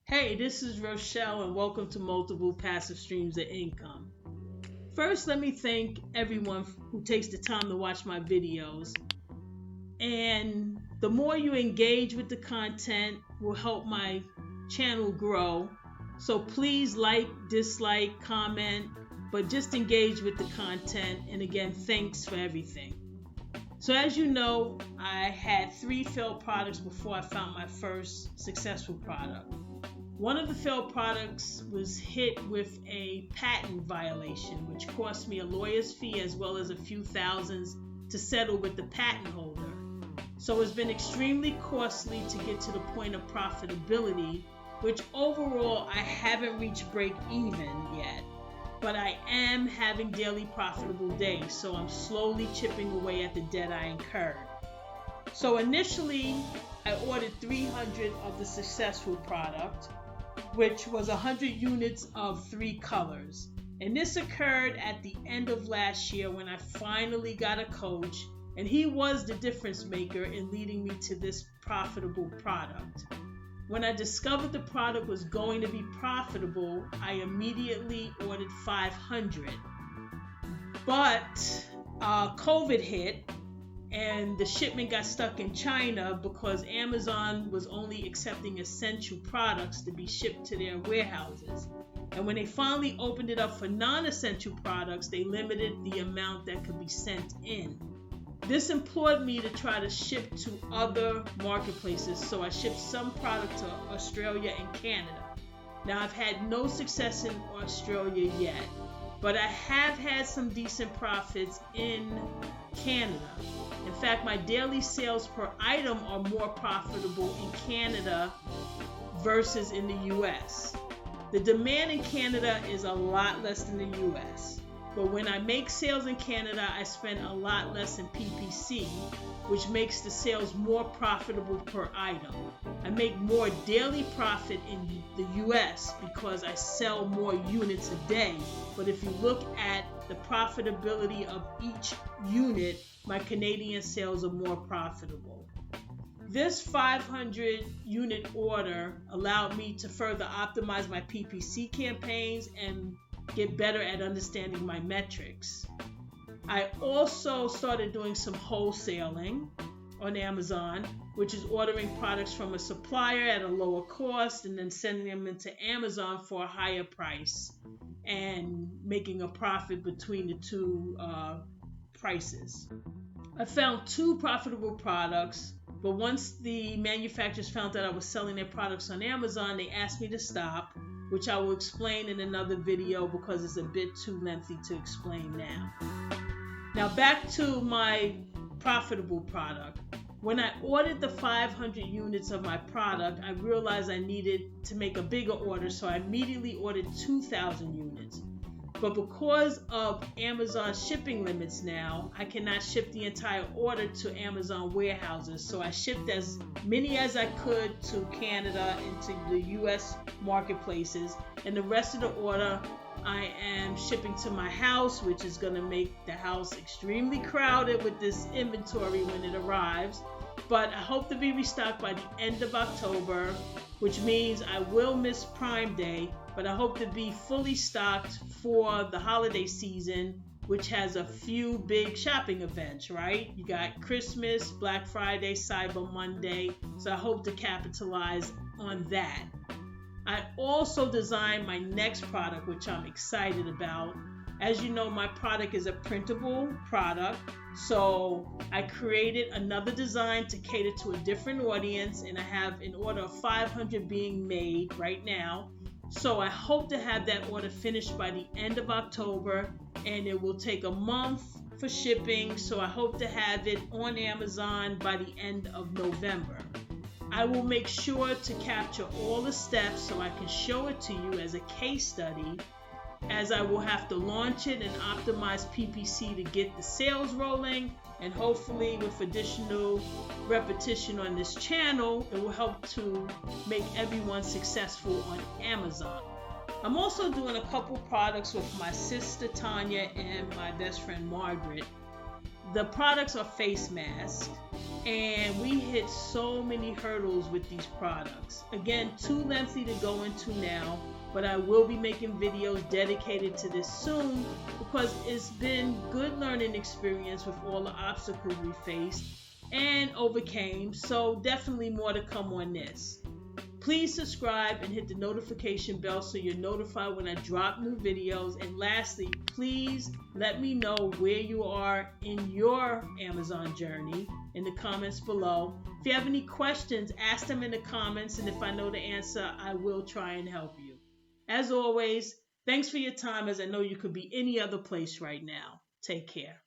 Hey, this is Rochelle, and welcome to Multiple Passive Streams of Income. First, let me thank everyone who takes the time to watch my videos. And the more you engage with the content will help my channel grow. So please like, dislike, comment, but just engage with the content. And again, thanks for everything. So as you know, I had 3 failed products before I found my first successful product. One of the failed products was hit with a patent violation, which cost me a lawyer's fee as well as a few thousands to settle with the patent holder. So it's been extremely costly to get to the point of profitability, which overall I haven't reached break even yet, but I am having daily profitable days, so I'm slowly chipping away at the debt I incurred. So initially, I ordered 300 of the successful product, which was 100 units of 3 colors. And this occurred at the end of last year when I finally got a coach, and he was the difference maker in leading me to this profitable product. When I discovered the product was going to be profitable, I immediately ordered 500. But COVID hit, and the shipment got stuck in China because Amazon was only accepting essential products to be shipped to their warehouses. And when they finally opened it up for non-essential products, they limited the amount that could be sent in. This implored me to try to ship to other marketplaces, so I shipped some product to Australia and Canada. Now, I've had no success in Australia yet, but I have had some decent profits in Canada. In fact, my daily sales per item are more profitable in Canada versus in the US. The demand in Canada is a lot less than the US. But when I make sales in Canada, I spend a lot less in PPC, which makes the sales more profitable per item. I make more daily profit in the US because I sell more units a day. But if you look at the profitability of each unit, my Canadian sales are more profitable. This 500 unit order allowed me to further optimize my PPC campaigns and get better at understanding my metrics. I also started doing some wholesaling on Amazon, which is ordering products from a supplier at a lower cost and then sending them into Amazon for a higher price and making a profit between the two prices. I found 2 profitable products, but once the manufacturers found that I was selling their products on Amazon, they asked me to stop, which I will explain in another video because it's a bit too lengthy to explain now. Now back to my profitable product. When I ordered the 500 units of my product, I realized I needed to make a bigger order, so I immediately ordered 2,000 units. But because of Amazon shipping limits now, I cannot ship the entire order to Amazon warehouses. So I shipped as many as I could to Canada and to the US marketplaces. And the rest of the order I am shipping to my house, which is going to make the house extremely crowded with this inventory when it arrives. But I hope to be restocked by the end of October, which means I will miss Prime Day, but I hope to be fully stocked for the holiday season, which has a few big shopping events, right? You got Christmas, Black Friday, Cyber Monday, so I hope to capitalize on that. I also designed my next product, which I'm excited about. As you know, my product is a printable product, so I created another design to cater to a different audience, and I have an order of 500 being made right now. So I hope to have that order finished by the end of October, and it will take a month for shipping, so I hope to have it on Amazon by the end of November. I will make sure to capture all the steps so I can show it to you as a case study, as I will have to launch it and optimize PPC to get the sales rolling, and hopefully with additional repetition on this channel, it will help to make everyone successful on Amazon. I'm also doing a couple products with my sister Tanya and my best friend Margaret. The products are face masks, And we hit so many hurdles with these products. Again, too lengthy to go into now, but I will be making videos dedicated to this soon because it's been good learning experience with all the obstacles we faced and overcame. So definitely more to come on this. Please subscribe and hit the notification bell so you're notified when I drop new videos. And lastly, please let me know where you are in your Amazon journey in the comments below. If you have any questions, ask them in the comments, and if I know the answer, I will try and help you. As always, thanks for your time, as I know you could be any other place right now. Take care.